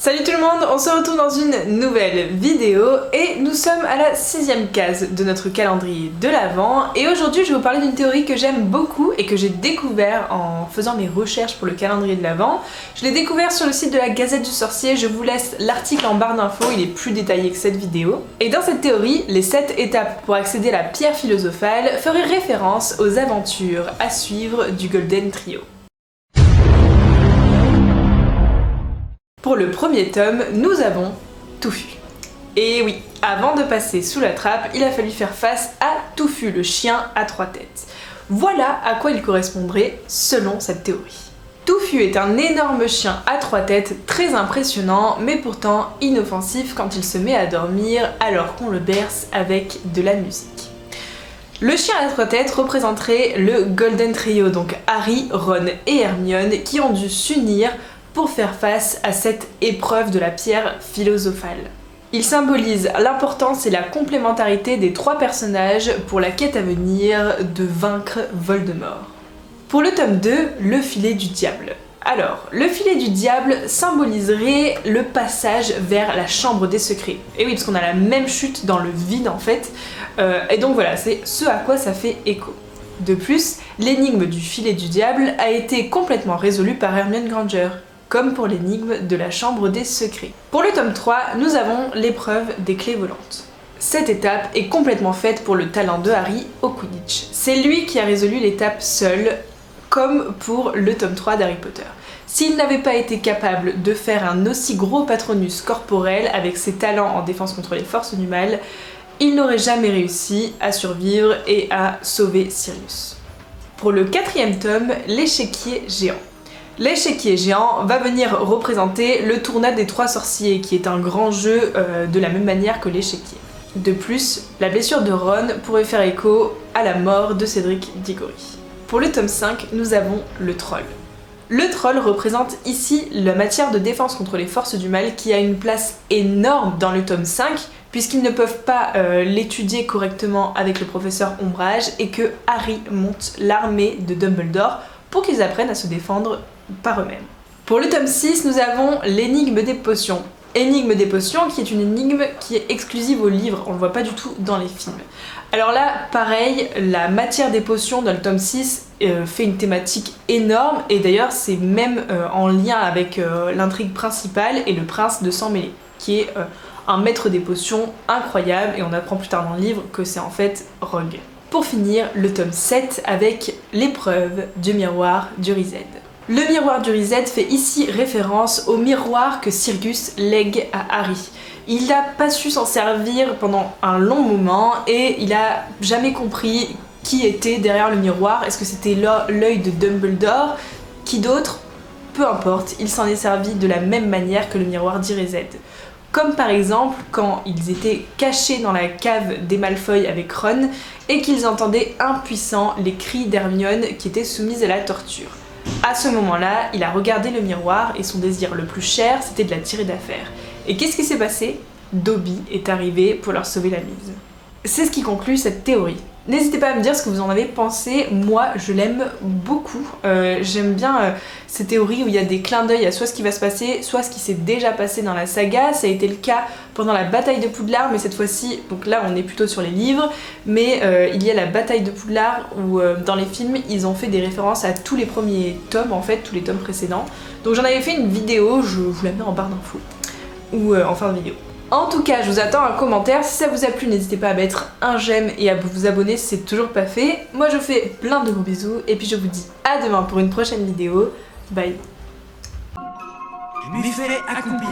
Salut tout le monde, on se retrouve dans une nouvelle vidéo et nous sommes à la 6e case de notre calendrier de l'Avent et aujourd'hui je vais vous parler d'une théorie que j'aime beaucoup et que j'ai découvert en faisant mes recherches pour le calendrier de l'Avent. Je l'ai découvert sur le site de la Gazette du Sorcier, je vous laisse l'article en barre d'infos, il est plus détaillé que cette vidéo. Et dans cette théorie, les 7 étapes pour accéder à la pierre philosophale feraient référence aux aventures à suivre du Golden Trio. Pour le premier tome, nous avons Touffu. Et oui, avant de passer sous la trappe, il a fallu faire face à Touffu, le chien à 3 têtes. Voilà à quoi il correspondrait selon cette théorie. Touffu est un énorme chien à 3 têtes, très impressionnant, mais pourtant inoffensif quand il se met à dormir alors qu'on le berce avec de la musique. Le chien à 3 têtes représenterait le Golden Trio, donc Harry, Ron et Hermione, qui ont dû s'unir pour faire face à cette épreuve de la pierre philosophale. Il symbolise l'importance et la complémentarité des 3 personnages pour la quête à venir de vaincre Voldemort. Pour le tome 2, le filet du diable. Alors, le filet du diable symboliserait le passage vers la chambre des secrets. Et oui, parce qu'on a la même chute dans le vide en fait, et donc voilà, c'est ce à quoi ça fait écho. De plus, l'énigme du filet du diable a été complètement résolue par Hermione Granger, comme pour l'énigme de la chambre des secrets. Pour le tome 3, nous avons l'épreuve des clés volantes. Cette étape est complètement faite pour le talent de Harry au Quidditch. C'est lui qui a résolu l'étape seul, comme pour le tome 3 d'Harry Potter. S'il n'avait pas été capable de faire un aussi gros patronus corporel avec ses talents en défense contre les forces du mal, il n'aurait jamais réussi à survivre et à sauver Sirius. Pour le 4e tome, l'échiquier géant. L'échiquier géant va venir représenter le tournoi des 3 sorciers, qui est un grand jeu de la même manière que l'échiquier. De plus, la blessure de Ron pourrait faire écho à la mort de Cédric Diggory. Pour le tome 5, nous avons le troll. Le troll représente ici la matière de défense contre les forces du mal qui a une place énorme dans le tome 5, puisqu'ils ne peuvent pas l'étudier correctement avec le professeur Ombrage et que Harry monte l'armée de Dumbledore pour qu'ils apprennent à se défendre par eux-mêmes. Pour le tome 6, nous avons l'énigme des potions. Énigme des potions qui est une énigme qui est exclusive au livre, on le voit pas du tout dans les films. Alors là, pareil, la matière des potions dans le tome 6 fait une thématique énorme et d'ailleurs c'est même en lien avec l'intrigue principale et le prince de sang mêlé, qui est un maître des potions incroyable et on apprend plus tard dans le livre que c'est en fait Rogue. Pour finir, le tome 7 avec l'épreuve du miroir d'Urized. Le miroir d'Urized fait ici référence au miroir que Sirius lègue à Harry. Il n'a pas su s'en servir pendant un long moment et il a jamais compris qui était derrière le miroir. Est-ce que c'était l'œil de Dumbledore? Qui d'autre? Peu importe, il s'en est servi de la même manière que le miroir d'Urized. Comme par exemple quand ils étaient cachés dans la cave des Malfoy avec Ron et qu'ils entendaient impuissants les cris d'Hermione qui étaient soumises à la torture. À ce moment-là, il a regardé le miroir et son désir le plus cher, c'était de la tirer d'affaire. Et qu'est-ce qui s'est passé? Dobby est arrivé pour leur sauver la mise. C'est ce qui conclut cette théorie. N'hésitez pas à me dire ce que vous en avez pensé, moi je l'aime beaucoup. J'aime bien ces théories où il y a des clins d'œil à soit ce qui va se passer, soit ce qui s'est déjà passé dans la saga. Ça a été le cas pendant la bataille de Poudlard, mais cette fois-ci, donc là on est plutôt sur les livres, mais il y a la bataille de Poudlard où dans les films ils ont fait des références à tous les premiers tomes en fait, tous les tomes précédents. Donc j'en avais fait une vidéo, je vous la mets en barre d'infos, ou en fin de vidéo. En tout cas, je vous attends un commentaire, si ça vous a plu, n'hésitez pas à mettre un j'aime et à vous abonner si c'est toujours pas fait. Moi je vous fais plein de gros bisous et puis je vous dis à demain pour une prochaine vidéo. Bye. Méfait accompli.